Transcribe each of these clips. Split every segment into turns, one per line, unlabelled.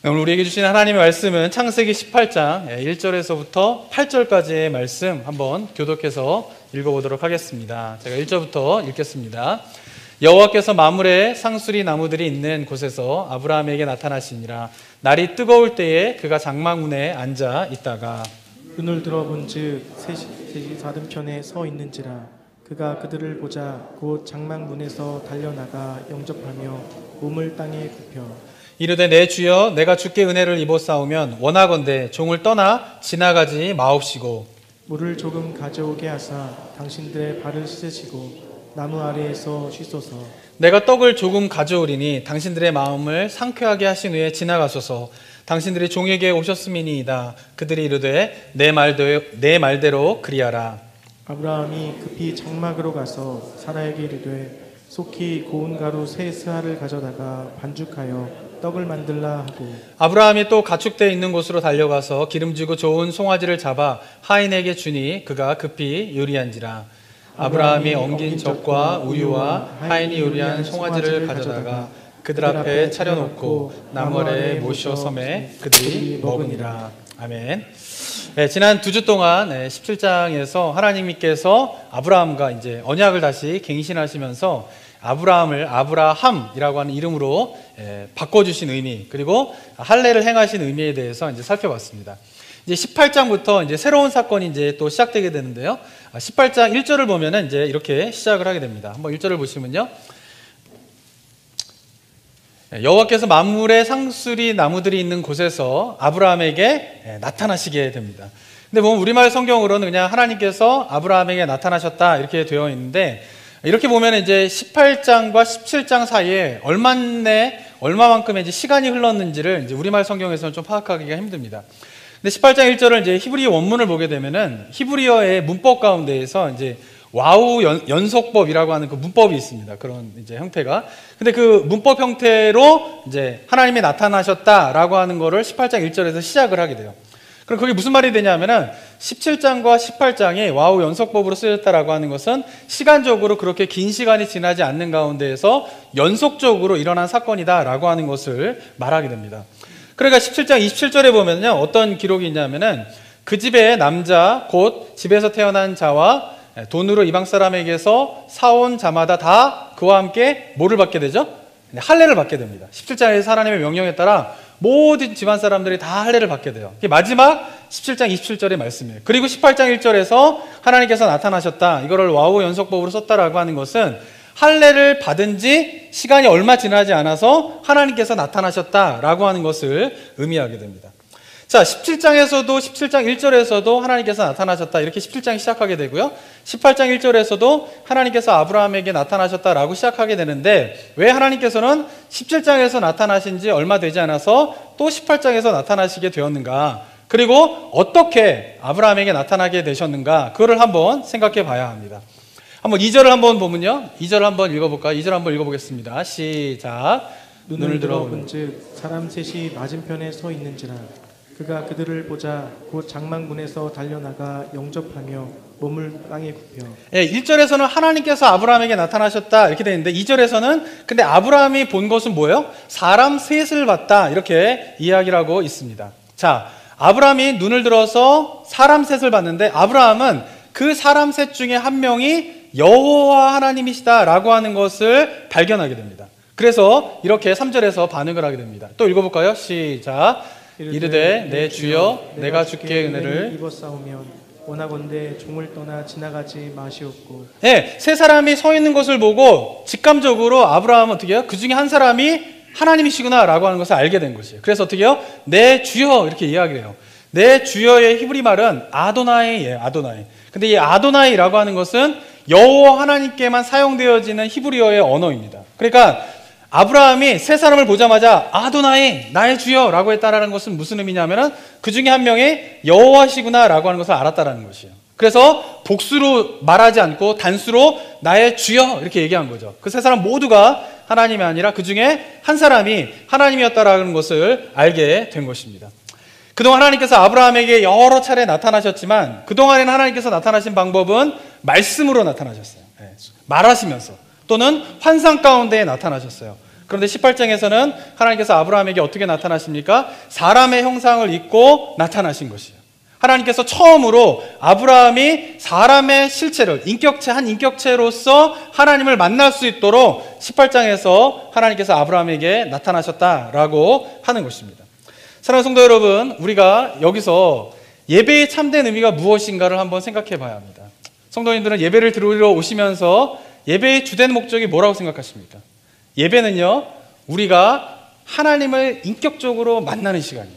오늘 우리에게 주신 하나님의 말씀은 창세기 18장 1절에서부터 8절까지의 말씀 한번 교독해서 읽어보도록 하겠습니다. 제가 1절부터 읽겠습니다. 여호와께서 만물에 상수리 나무들이 있는 곳에서 아브라함에게 나타나시니라. 날이 뜨거울 때에 그가 장막문에 앉아 있다가
눈을 들어본즉 셋이 맞은편에 서 있는지라. 그가 그들을 보자 곧 장막문에서 달려나가 영접하며 몸을 땅에 굽혀
이르되 내 주여 내가 주께 은혜를 입었사오면 원하건대 종을 떠나 지나가지 마옵시고
물을 조금 가져오게 하사 당신들의 발을 씻으시고 나무 아래에서 쉬소서.
내가 떡을 조금 가져오리니 당신들의 마음을 상쾌하게 하신 후에 지나가소서. 당신들이 종에게 오셨음이니이다. 그들이 이르되 내 말대로 그리하라.
아브라함이 급히 장막으로 가서 사라에게 이르되 속히 고운 가루 세 스아를 가져다가 반죽하여 떡을 만들라 하고
아브라함이 또 가축대 있는 곳으로 달려가서 기름지고 좋은 송아지를 잡아 하인에게 주니 그가 급히 요리한지라. 아브라함이 엉긴 젖과 우유와 하인이 요리한 송아지를 가져다가 그들 앞에 차려놓고 나무 아래에 모셔 섬에 그들이 먹으니라. 아멘. 네, 지난 2주 동안 17장에서 하나님께서 아브라함과 이제 언약을 다시 갱신하시면서 아브라함을 아브라함이라고 하는 이름으로 바꿔주신 의미, 그리고 할례를 행하신 의미에 대해서 이제 살펴봤습니다. 이제 18장부터 이제 새로운 사건이 이제 또 시작되게 되는데요. 18장 1절을 보면은 이제 이렇게 시작을 하게 됩니다. 한번 1절을 보시면요. 여호와께서 만물의 상수리 나무들이 있는 곳에서 아브라함에게 나타나시게 됩니다. 근데 보면 우리말 성경으로는 그냥 하나님께서 아브라함에게 나타나셨다 이렇게 되어 있는데, 이렇게 보면 이제 18장과 17장 사이에 얼마만큼의 이제 시간이 흘렀는지를 이제 우리말 성경에서는 좀 파악하기가 힘듭니다. 근데 18장 1절을 이제 히브리 원문을 보게 되면은 히브리어의 문법 가운데에서 이제 와우 연속법이라고 하는 그 문법이 있습니다. 그런 이제 형태가. 근데 그 문법 형태로 이제 하나님이 나타나셨다라고 하는 거를 18장 1절에서 시작을 하게 돼요. 그럼 그게 무슨 말이 되냐면은 17장과 18장이 와우 연속법으로 쓰였다라고 하는 것은 시간적으로 그렇게 긴 시간이 지나지 않는 가운데에서 연속적으로 일어난 사건이다라고 하는 것을 말하게 됩니다. 그러니까 17장 27절에 보면요, 어떤 기록이 있냐면은 그 집의 남자 곧 집에서 태어난 자와 돈으로 이방 사람에게서 사온 자마다 다 그와 함께 뭐를 받게 되죠? 할례를 받게 됩니다. 17장에서 하나님의 명령에 따라 모든 집안 사람들이 다 할례를 받게 돼요. 이게 마지막 17장 27절의 말씀이에요. 그리고 18장 1절에서 하나님께서 나타나셨다, 이거를 와우 연속법으로 썼다라고 하는 것은 할례를 받은 지 시간이 얼마 지나지 않아서 하나님께서 나타나셨다라고 하는 것을 의미하게 됩니다. 자, 17장에서도 17장 1절에서도 하나님께서 나타나셨다 이렇게 17장이 시작하게 되고요. 18장 1절에서도 하나님께서 아브라함에게 나타나셨다라고 시작하게 되는데, 왜 하나님께서는 17장에서 나타나신 지 얼마 되지 않아서 또 18장에서 나타나시게 되었는가, 그리고 어떻게 아브라함에게 나타나게 되셨는가, 그거를 한번 생각해 봐야 합니다. 한번 2절을 한번 보면요, 2절 한번 읽어볼까요? 2절 한번 읽어보겠습니다. 시작.
눈을 들어본즉 사람 셋이 맞은편에 서 있는지라. 그가 그들을 보자 곧 장막문에서 달려나가 영접하며 몸을 땅에 굽혀.
1절에서는 하나님께서 아브라함에게 나타나셨다 이렇게 되어 있는데, 2절에서는 근데 아브라함이 본 것은 뭐예요? 사람 셋을 봤다 이렇게 이야기를 하고 있습니다. 자, 아브라함이 눈을 들어서 사람 셋을 봤는데, 아브라함은 그 사람 셋 중에 한 명이 여호와 하나님이시다라고 하는 것을 발견하게 됩니다. 그래서 이렇게 3절에서 반응을 하게 됩니다. 또 읽어볼까요? 시작. 이르되 내 주여 내가 주께 은혜를
입었사오면 원하건대 종을 떠나 지나가지 마시옵고.
네, 세 사람이 서 있는 것을 보고 직감적으로 아브라함은 어떻게 해요? 그 중에 한 사람이 하나님이시구나 라고 하는 것을 알게 된 것이에요. 그래서 어떻게 해요? 내 주여 이렇게 이야기를 해요. 내 주여의 히브리 말은 아도나이예요. 아도나이. 근데 이 아도나이라고 하는 것은 여호와 하나님께만 사용되어지는 히브리어의 언어입니다. 그러니까 아브라함이 세 사람을 보자마자 아도나이 나의 주여 라고 했다라는 것은 무슨 의미냐면은 그 중에 한 명이 여호와시구나 라고 하는 것을 알았다라는 것이에요. 그래서 복수로 말하지 않고 단수로 나의 주여 이렇게 얘기한 거죠. 그 세 사람 모두가 하나님이 아니라 그 중에 한 사람이 하나님이었다라는 것을 알게 된 것입니다. 그동안 하나님께서 아브라함에게 여러 차례 나타나셨지만, 그동안에는 하나님께서 나타나신 방법은 말씀으로 나타나셨어요. 말하시면서, 또는 환상 가운데 나타나셨어요. 그런데 18장에서는 하나님께서 아브라함에게 어떻게 나타나십니까? 사람의 형상을 입고 나타나신 것이에요. 하나님께서 처음으로 아브라함이 사람의 실체를 한 인격체로서 하나님을 만날 수 있도록 18장에서 하나님께서 아브라함에게 나타나셨다라고 하는 것입니다. 사랑하는 성도 여러분, 우리가 여기서 예배의 참된 의미가 무엇인가를 한번 생각해 봐야 합니다. 성도님들은 예배를 드리러 오시면서 예배의 주된 목적이 뭐라고 생각하십니까? 예배는요, 우리가 하나님을 인격적으로 만나는 시간이에요.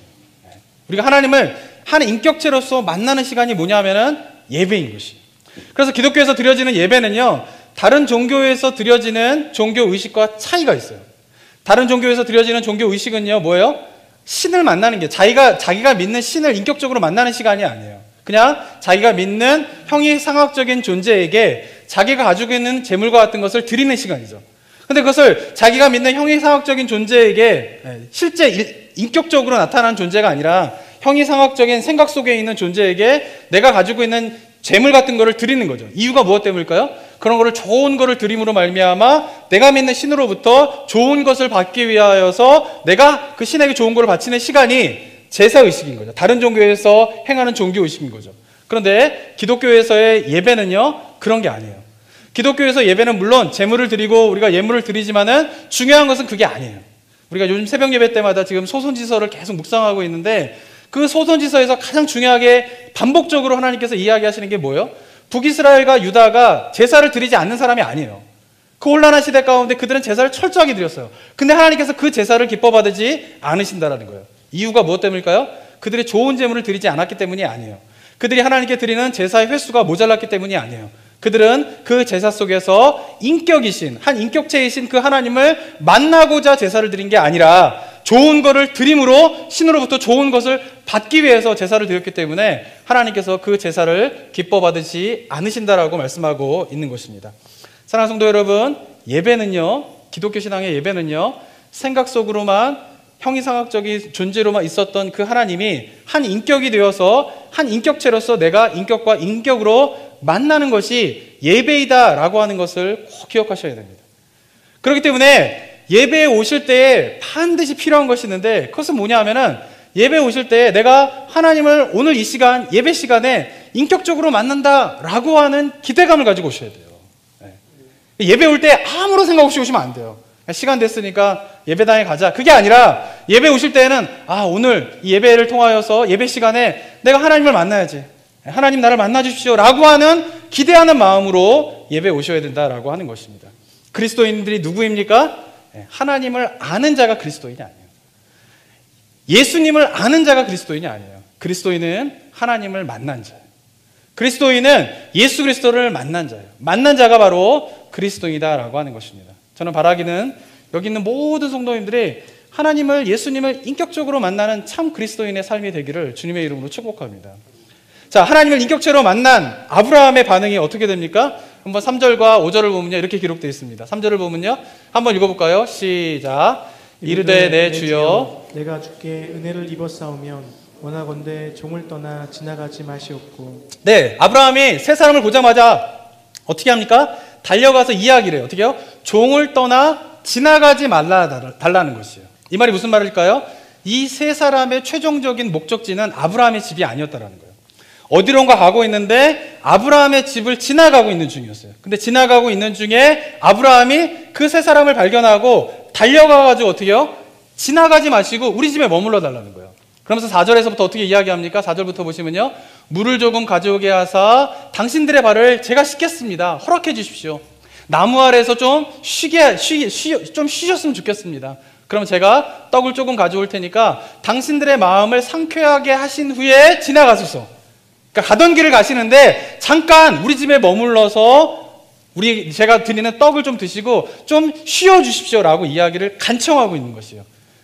우리가 하나님을 한 인격체로서 만나는 시간이 뭐냐면은 예배인 것이에요. 그래서 기독교에서 드려지는 예배는요, 다른 종교에서 드려지는 종교 의식과 차이가 있어요. 다른 종교에서 드려지는 종교 의식은요, 뭐예요? 신을 만나는 게, 자기가 믿는 신을 인격적으로 만나는 시간이 아니에요. 그냥 자기가 믿는 형이상학적인 존재에게 자기가 가지고 있는 재물과 같은 것을 드리는 시간이죠. 근데 그것을 자기가 믿는 형이상학적인 존재에게 실제 인격적으로 나타나는 존재가 아니라 형이상학적인 생각 속에 있는 존재에게 내가 가지고 있는 재물 같은 거를 드리는 거죠. 이유가 무엇 때문일까요? 그런 거를 좋은 거를 드림으로 말미암아 내가 믿는 신으로부터 좋은 것을 받기 위하여서 내가 그 신에게 좋은 거를 바치는 시간이 제사의식인 거죠. 다른 종교에서 행하는 종교의식인 거죠. 그런데 기독교에서의 예배는요, 그런 게 아니에요. 기독교에서 예배는 물론 재물을 드리고 우리가 예물을 드리지만은 중요한 것은 그게 아니에요. 우리가 요즘 새벽 예배 때마다 지금 소선지서를 계속 묵상하고 있는데 그 소선지서에서 가장 중요하게 반복적으로 하나님께서 이야기하시는 게 뭐예요? 북이스라엘과 유다가 제사를 드리지 않는 사람이 아니에요. 그 혼란한 시대 가운데 그들은 제사를 철저하게 드렸어요. 근데 하나님께서 그 제사를 기뻐받지 않으신다라는 거예요. 이유가 무엇 때문일까요? 그들이 좋은 제물을 드리지 않았기 때문이 아니에요. 그들이 하나님께 드리는 제사의 횟수가 모자랐기 때문이 아니에요. 그들은 그 제사 속에서 인격이신, 한 인격체이신 그 하나님을 만나고자 제사를 드린 게 아니라 좋은 것을 드림으로 신으로부터 좋은 것을 받기 위해서 제사를 드렸기 때문에 하나님께서 그 제사를 기뻐받지 않으신다라고 말씀하고 있는 것입니다. 사랑하는 성도 여러분, 예배는요, 기독교 신앙의 예배는요, 생각 속으로만 형이상학적인 존재로만 있었던 그 하나님이 한 인격이 되어서 한 인격체로서 내가 인격과 인격으로 만나는 것이 예배이다라고 하는 것을 꼭 기억하셔야 됩니다. 그렇기 때문에 예배에 오실 때에 반드시 필요한 것이 있는데 그것은 뭐냐 하면은 예배에 오실 때 내가 하나님을 오늘 이 시간 예배 시간에 인격적으로 만난다라고 하는 기대감을 가지고 오셔야 돼요. 예배 올 때 아무런 생각 없이 오시면 안 돼요. 시간 됐으니까 예배당에 가자. 그게 아니라 예배 오실 때는 오늘 이 예배를 통하여서 예배 시간에 내가 하나님을 만나야지. 하나님 나를 만나 주십시오 라고 하는 기대하는 마음으로 예배 오셔야 된다라고 하는 것입니다. 그리스도인들이 누구입니까? 하나님을 아는 자가 그리스도인이 아니에요. 예수님을 아는 자가 그리스도인이 아니에요. 그리스도인은 하나님을 만난 자예요. 그리스도인은 예수 그리스도를 만난 자예요. 만난 자가 바로 그리스도이다라고 하는 것입니다. 저는 바라기는 여기 있는 모든 성도님들이 하나님을, 예수님을 인격적으로 만나는 참 그리스도인의 삶이 되기를 주님의 이름으로 축복합니다. 자, 하나님을 인격체로 만난 아브라함의 반응이 어떻게 됩니까? 한번 3절과 5절을 보면요, 이렇게 기록되어 있습니다. 3절을 보면요, 한번 읽어볼까요? 시작. 이르되 내 주여
내가 주께 은혜를 입었사오면 원하건대 종을 떠나 지나가지 마시옵고.
네, 아브라함이 세 사람을 보자마자 어떻게 합니까? 달려가서 이야기를 해요. 어떻게 해요? 종을 떠나 지나가지 말라달라는 것이에요. 이 말이 무슨 말일까요? 이 세 사람의 최종적인 목적지는 아브라함의 집이 아니었다라는 거예요. 어디론가 가고 있는데 아브라함의 집을 지나가고 있는 중이었어요. 근데 지나가고 있는 중에 아브라함이 그 세 사람을 발견하고 달려가가지고 어떻게 해요? 지나가지 마시고 우리 집에 머물러 달라는 거예요. 그러면서 4절에서부터 어떻게 이야기합니까? 4절부터 보시면요, 물을 조금 가져오게 하사 당신들의 발을 제가 씻겠습니다. 허락해 주십시오. 나무 아래에서 좀 쉬셨으면 좋겠습니다. 그럼 제가 떡을 조금 가져올 테니까 당신들의 마음을 상쾌하게 하신 후에 지나가소서. 그러니까 가던 길을 가시는데 잠깐 우리 집에 머물러서 제가 드리는 떡을 좀 드시고 좀 쉬어 주십시오라고 이야기를 간청하고 있는 것이에요.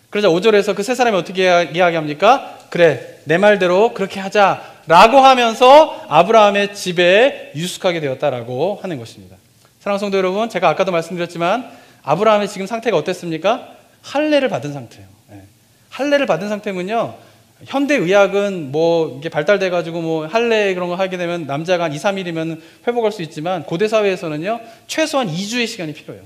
그러자 5절에서 그 세 사람이 어떻게 이야기합니까? 그래, 내 말대로 그렇게 하자라고 하면서 아브라함의 집에 유숙하게 되었다라고 하는 것입니다. 사랑하는 성도 여러분, 제가 아까도 말씀드렸지만 아브라함의 지금 상태가 어땠습니까? 할례를 받은 상태예요. 할례를 받은 상태면요, 현대 의학은 이게 발달돼가지고 할례 그런 거 하게 되면 남자가 한 2, 3일이면 회복할 수 있지만 고대 사회에서는요, 최소한 2주의 시간이 필요해요.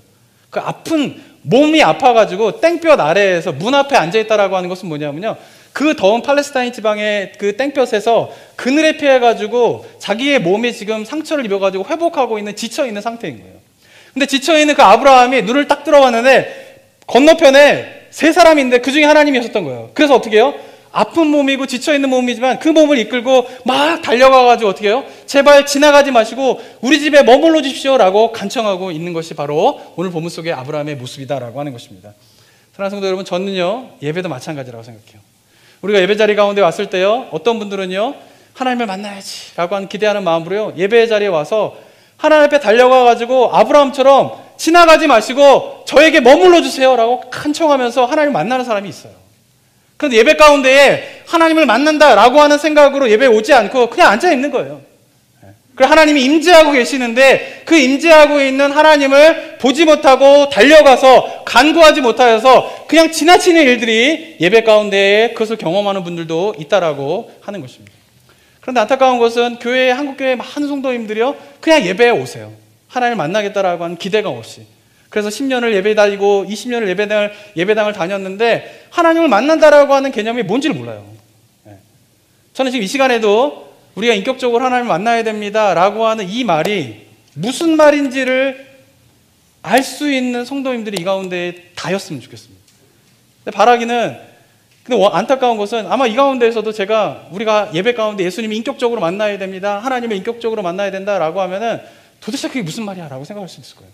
그 아픈 몸이 아파가지고 땡볕 아래에서 문 앞에 앉아있다라고 하는 것은 뭐냐면요, 그 더운 팔레스타인 지방의 그 땡볕에서 그늘에 피해가지고 자기의 몸이 지금 상처를 입어가지고 회복하고 있는, 지쳐있는 상태인 거예요. 근데 지쳐있는 그 아브라함이 눈을 딱 들어봤는데 건너편에 세 사람이 있는데 그 중에 하나님이었던 거예요. 그래서 어떻게 해요? 아픈 몸이고 지쳐있는 몸이지만 그 몸을 이끌고 막 달려가가지고 어떻게 해요? 제발 지나가지 마시고 우리 집에 머물러 주십시오 라고 간청하고 있는 것이 바로 오늘 본문 속의 아브라함의 모습이다라고 하는 것입니다. 사랑하는 성도 여러분, 저는요, 예배도 마찬가지라고 생각해요. 우리가 예배 자리 가운데 왔을 때요, 어떤 분들은요, 하나님을 만나야지 라고 하는 기대하는 마음으로요, 예배 자리에 와서 하나님 앞에 달려가가지고 아브라함처럼 지나가지 마시고 저에게 머물러 주세요 라고 간청하면서 하나님을 만나는 사람이 있어요. 그런데 예배 가운데에 하나님을 만난다라고 하는 생각으로 예배에 오지 않고 그냥 앉아 있는 거예요. 그리고 하나님이 임재하고 계시는데 그 임재하고 있는 하나님을 보지 못하고 달려가서 간구하지 못하여서 그냥 지나치는 일들이 예배 가운데에 그것을 경험하는 분들도 있다라고 하는 것입니다. 그런데 안타까운 것은 교회에, 한국교회의 많은 성도님들이요, 그냥 예배에 오세요. 하나님을 만나겠다라고 하는 기대가 없이. 그래서 10년을 예배 다니고 20년을 예배당을 다녔는데 하나님을 만난다라고 하는 개념이 뭔지를 몰라요. 저는 지금 이 시간에도 우리가 인격적으로 하나님을 만나야 됩니다라고 하는 이 말이 무슨 말인지를 알 수 있는 성도님들이 이 가운데 다였으면 좋겠습니다. 근데 바라기는, 근데 안타까운 것은 아마 이 가운데에서도 우리가 예배 가운데 예수님이 인격적으로 만나야 됩니다, 하나님을 인격적으로 만나야 된다라고 하면은 도대체 그게 무슨 말이야 라고 생각할 수 있을 거예요.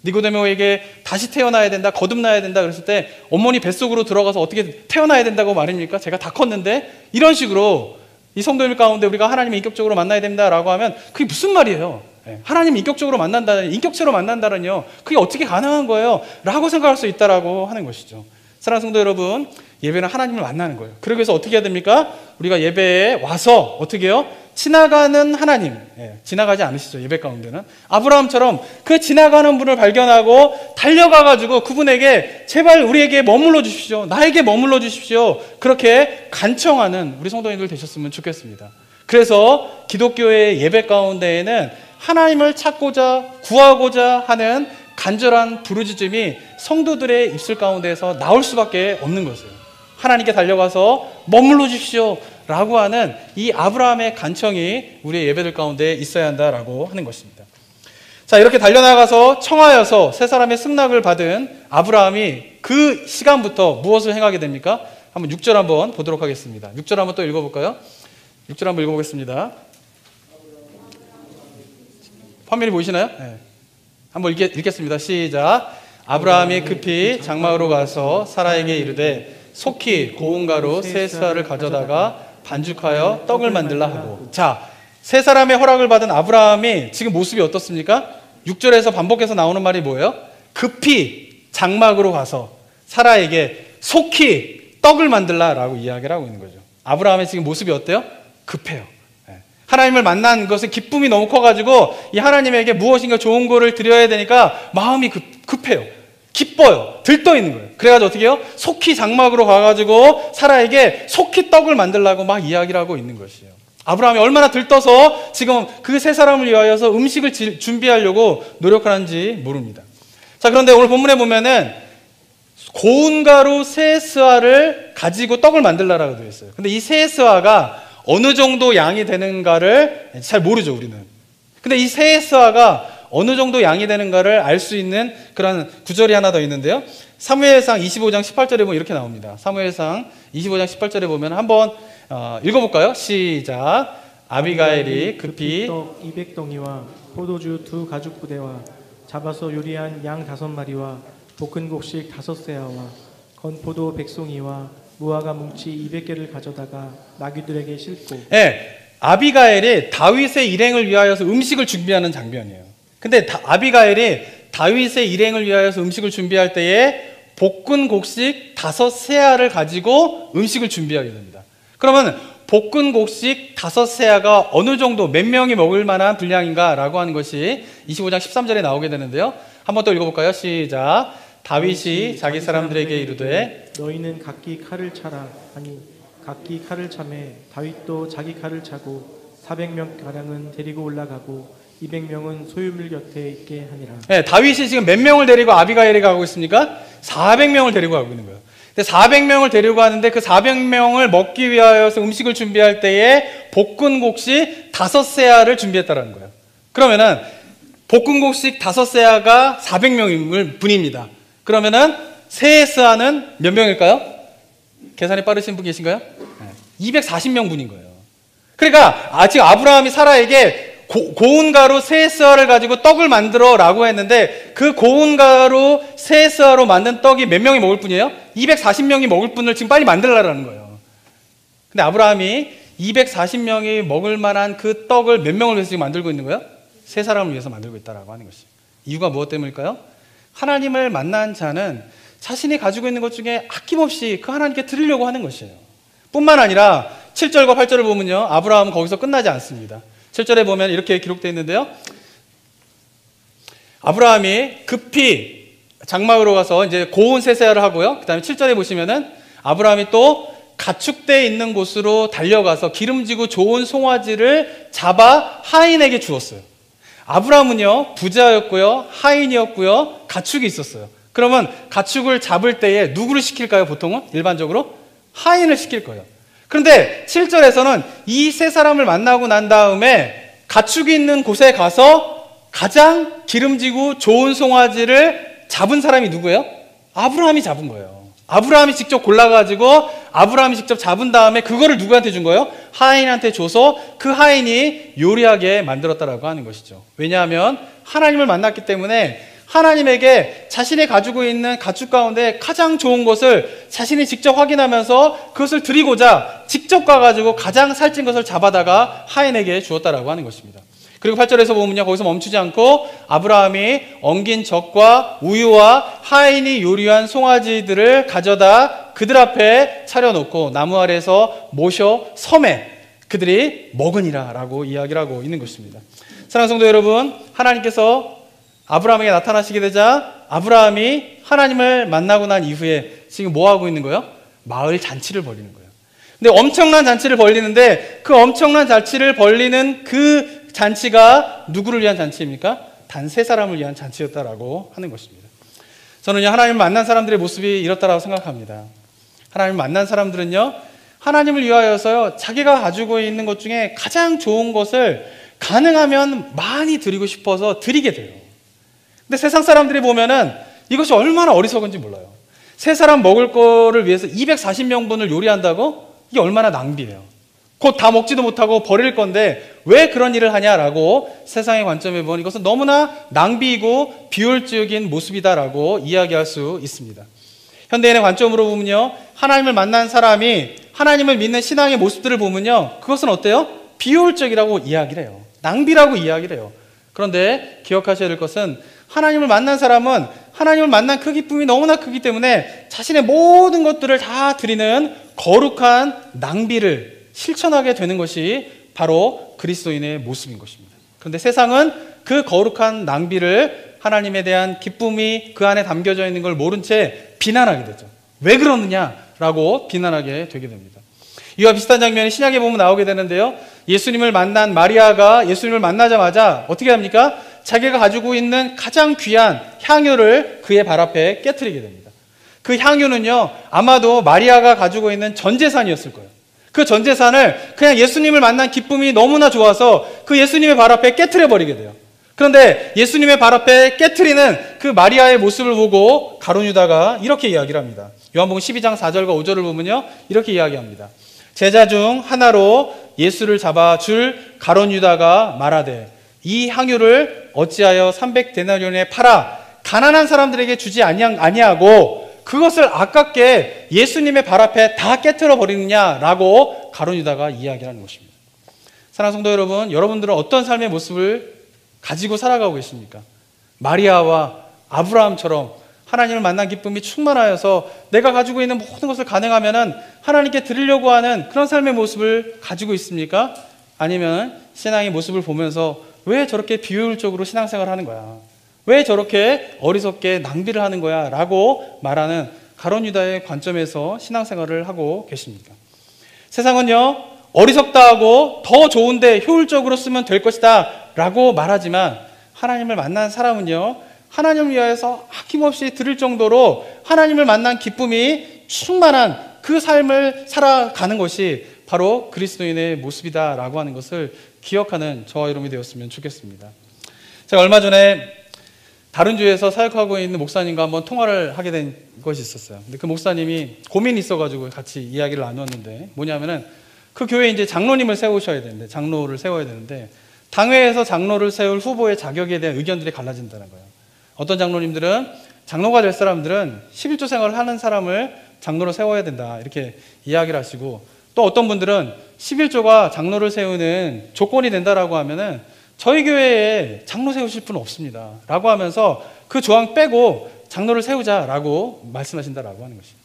니고데모에게 다시 태어나야 된다, 거듭나야 된다 그랬을 때 어머니 뱃속으로 들어가서 어떻게 태어나야 된다고 말입니까? 제가 다 컸는데, 이런 식으로 이 성도님 가운데 우리가 하나님을 인격적으로 만나야 된다라고 하면 그게 무슨 말이에요? 하나님을 인격적으로 만난다는, 인격체로 만난다는요, 그게 어떻게 가능한 거예요? 라고 생각할 수 있다라고 하는 것이죠. 사랑하는 성도 여러분, 예배는 하나님을 만나는 거예요. 그러기 위해서 어떻게 해야 됩니까? 우리가 예배에 와서 어떻게 해요? 지나가는 하나님, 지나가지 않으시죠, 예배 가운데는. 아브라함처럼 그 지나가는 분을 발견하고 달려가가지고 그분에게 제발 우리에게 머물러 주십시오, 나에게 머물러 주십시오, 그렇게 간청하는 우리 성도님들 되셨으면 좋겠습니다. 그래서 기독교의 예배 가운데에는 하나님을 찾고자 구하고자 하는 간절한 부르짖음이 성도들의 입술 가운데에서 나올 수밖에 없는 것이에요. 하나님께 달려가서 머물러 주십시오 라고 하는 이 아브라함의 간청이 우리의 예배들 가운데 있어야 한다라고 하는 것입니다. 자, 이렇게 달려나가서 청하여서 세 사람의 승낙을 받은 아브라함이 그 시간부터 무엇을 행하게 됩니까? 한번 6절 한번 보도록 하겠습니다. 6절 한번 또 읽어볼까요? 6절 한번 읽어보겠습니다. 화면이 보이시나요? 네. 한번 읽겠습니다. 시작. 아브라함이 급히 장막으로 가서 사라에게 이르되 속히 고운 가루 세 쌀을 가져다가 반죽하여 떡을 만들라 하고. 자, 세 사람의 허락을 받은 아브라함이 지금 모습이 어떻습니까? 6절에서 반복해서 나오는 말이 뭐예요? 급히 장막으로 가서 사라에게 속히 떡을 만들라 라고 이야기를 하고 있는 거죠. 아브라함의 지금 모습이 어때요? 급해요. 하나님을 만난 것에 기쁨이 너무 커가지고 이 하나님에게 무엇인가 좋은 거를 드려야 되니까 마음이 급해요. 기뻐요. 들떠 있는 거예요. 그래가지고 어떻게 해요? 속히 장막으로 가가지고 사라에게 속히 떡을 만들라고 막 이야기를 하고 있는 것이에요. 아브라함이 얼마나 들떠서 지금 그 세 사람을 위하여서 음식을 준비하려고 노력하는지 모릅니다. 자, 그런데 오늘 본문에 보면은 고운 가루 세 스아를 가지고 떡을 만들라라고 되어 있어요. 근데 이 세 스아가 어느 정도 양이 되는가를 잘 모르죠, 우리는. 근데 이 세 스아가 어느 정도 양이 되는가를 알 수 있는 그런 구절이 하나 더 있는데요. 사무엘상 25장 18절에 보면 이렇게 나옵니다. 사무엘상 25장 18절에 보면 한번 읽어볼까요? 시작. 아비가일이 급히
떡 200덩이와 포도주 2 가죽 부대와 잡아서 요리한 양 5마리와 볶은 곡식 5세아와 건포도 100송이와 무화과 뭉치 200개를 가져다가 나귀들에게 싣고.
네, 아비가일이 다윗의 일행을 위하여서 음식을 준비하는 장면이에요. 근데 아비가일이 다윗의 일행을 위하여서 음식을 준비할 때에 볶은 곡식 5세아를 가지고 음식을 준비하게 됩니다. 그러면 볶은 곡식 5세아가 어느 정도 몇 명이 먹을 만한 분량인가 라고 하는 것이 25장 13절에 나오게 되는데요. 한번 또 읽어볼까요? 시작. 다윗이 자기 사람들에게 이르되
너희는 각기 칼을 차라 하니 각기 칼을 차매 다윗도 자기 칼을 차고 400명 가량은 데리고 올라가고 200명은 소유물 곁에 있게 하니라.
네, 다윗이 지금 몇 명을 데리고 아비가일이 가고 있습니까? 400명을 데리고 가고 있는 거예요. 근데 400명을 데리고 가는데 그 400명을 먹기 위하여서 음식을 준비할 때에 볶은곡식 5세아를 준비했다는 거예요. 그러면은 볶은곡식 5세아가 400명일 분입니다. 그러면은 세세아는 몇 명일까요? 계산이 빠르신 분 계신가요? 240명 분인 거예요. 그러니까 아직 아브라함이 사라에게 고운 가루 세세아를 가지고 떡을 만들어 라고 했는데 그 고운 가루 세세아로 만든 떡이 몇 명이 먹을 뿐이에요? 240명이 먹을 뿐을 지금 빨리 만들라는 거예요. 근데 아브라함이 240명이 먹을 만한 그 떡을 몇 명을 위해서 지금 만들고 있는 거예요? 세 사람을 위해서 만들고 있다라고 하는 것이죠. 이유가 무엇 때문일까요? 하나님을 만난 자는 자신이 가지고 있는 것 중에 아낌없이 그 하나님께 드리려고 하는 것이에요. 뿐만 아니라 7절과 8절을 보면요, 아브라함은 거기서 끝나지 않습니다. 7절에 보면 이렇게 기록되어 있는데요, 아브라함이 급히 장막으로 가서 이제 고운 세세아를 하고요, 그 다음에 7절에 보시면은 아브라함이 또 가축대 있는 곳으로 달려가서 기름지고 좋은 송아지를 잡아 하인에게 주었어요. 아브라함은요, 부자였고요, 하인이었고요, 가축이 있었어요. 그러면 가축을 잡을 때에 누구를 시킬까요? 보통은 일반적으로 하인을 시킬 거예요. 그런데 7절에서는 이 세 사람을 만나고 난 다음에 가축이 있는 곳에 가서 가장 기름지고 좋은 송아지를 잡은 사람이 누구예요? 아브라함이 잡은 거예요. 아브라함이 직접 골라가지고 아브라함이 직접 잡은 다음에 그거를 누구한테 준 거예요? 하인한테 줘서 그 하인이 요리하게 만들었다라고 하는 것이죠. 왜냐하면 하나님을 만났기 때문에 하나님에게 자신이 가지고 있는 가축 가운데 가장 좋은 것을 자신이 직접 확인하면서 그것을 드리고자 직접 가가지고 가장 살찐 것을 잡아다가 하인에게 주었다라고 하는 것입니다. 그리고 8절에서 보면요, 거기서 멈추지 않고 아브라함이 엉긴 젖과 우유와 하인이 요리한 송아지들을 가져다 그들 앞에 차려놓고 나무 아래에서 모셔 섬에 그들이 먹으니라 라고 이야기를 하고 있는 것입니다. 사랑하는 성도 여러분, 하나님께서 아브라함에게 나타나시게 되자 아브라함이 하나님을 만나고 난 이후에 지금 뭐 하고 있는 거예요? 마을 잔치를 벌이는 거예요. 근데 엄청난 잔치를 벌리는데 그 엄청난 잔치를 벌리는 그 잔치가 누구를 위한 잔치입니까? 단 세 사람을 위한 잔치였다라고 하는 것입니다. 저는 하나님을 만난 사람들의 모습이 이렇다라고 생각합니다. 하나님을 만난 사람들은요, 하나님을 위하여서요, 자기가 가지고 있는 것 중에 가장 좋은 것을 가능하면 많이 드리고 싶어서 드리게 돼요. 근데 세상 사람들이 보면은 이것이 얼마나 어리석은지 몰라요. 세 사람 먹을 거를 위해서 240명분을 요리한다고? 이게 얼마나 낭비예요. 곧 다 먹지도 못하고 버릴 건데 왜 그런 일을 하냐라고 세상의 관점에 보면 이것은 너무나 낭비이고 비효율적인 모습이다라고 이야기할 수 있습니다. 현대인의 관점으로 보면요, 하나님을 만난 사람이 하나님을 믿는 신앙의 모습들을 보면요, 그것은 어때요? 비효율적이라고 이야기를 해요. 낭비라고 이야기를 해요. 그런데 기억하셔야 될 것은 하나님을 만난 사람은 하나님을 만난 그 기쁨이 너무나 크기 때문에 자신의 모든 것들을 다 드리는 거룩한 낭비를 실천하게 되는 것이 바로 그리스도인의 모습인 것입니다. 그런데 세상은 그 거룩한 낭비를 하나님에 대한 기쁨이 그 안에 담겨져 있는 걸 모른 채 비난하게 되죠. 왜 그러느냐라고 비난하게 되게 됩니다. 이와 비슷한 장면이 신약에 보면 나오게 되는데요, 예수님을 만난 마리아가 예수님을 만나자마자 어떻게 합니까? 자기가 가지고 있는 가장 귀한 향유를 그의 발 앞에 깨트리게 됩니다. 그 향유는요, 아마도 마리아가 가지고 있는 전 재산이었을 거예요. 그 전 재산을 그냥 예수님을 만난 기쁨이 너무나 좋아서 그 예수님의 발 앞에 깨트려 버리게 돼요. 그런데 예수님의 발 앞에 깨트리는 그 마리아의 모습을 보고 가룟 유다가 이렇게 이야기를 합니다. 요한복음 12장 4절과 5절을 보면요, 이렇게 이야기합니다. 제자 중 하나로 예수를 잡아줄 가룟 유다가 말하되 이 향유를 어찌하여 300데나리온에 팔아 가난한 사람들에게 주지 아니하고 그것을 아깝게 예수님의 발 앞에 다 깨트려 버리느냐라고 가룟 유다가 이야기하는 것입니다. 사랑하는 성도 여러분, 여러분들은 어떤 삶의 모습을 가지고 살아가고 계십니까? 마리아와 아브라함처럼 하나님을 만난 기쁨이 충만하여서 내가 가지고 있는 모든 것을 가능하면은 하나님께 드리려고 하는 그런 삶의 모습을 가지고 있습니까? 아니면 신앙의 모습을 보면서 왜 저렇게 비효율적으로 신앙생활을 하는 거야? 왜 저렇게 어리석게 낭비를 하는 거야? 라고 말하는 가룟 유다의 관점에서 신앙생활을 하고 계십니까? 세상은요, 어리석다 하고 더 좋은데 효율적으로 쓰면 될 것이다 라고 말하지만 하나님을 만난 사람은요, 하나님을 위하여서 아낌없이 드릴 정도로 하나님을 만난 기쁨이 충만한 그 삶을 살아가는 것이 바로 그리스도인의 모습이다라고 하는 것을 기억하는 저와 여러분이 되었으면 좋겠습니다. 제가 얼마 전에 다른 주에서 사역하고 있는 목사님과 한번 통화를 하게 된 것이 있었어요. 근데 그 목사님이 고민이 있어가지고 같이 이야기를 나눴는데, 뭐냐면은 그 교회에 이제 장로님을 세우셔야 되는데, 장로를 세워야 되는데, 당회에서 장로를 세울 후보의 자격에 대한 의견들이 갈라진다는 거예요. 어떤 장로님들은 장로가 될 사람들은 11조 생활을 하는 사람을 장로로 세워야 된다, 이렇게 이야기를 하시고, 또 어떤 분들은 11조가 장로를 세우는 조건이 된다라고 하면은 저희 교회에 장로 세우실 분은 없습니다 라고 하면서 그 조항 빼고 장로를 세우자라고 말씀하신다라고 하는 것입니다.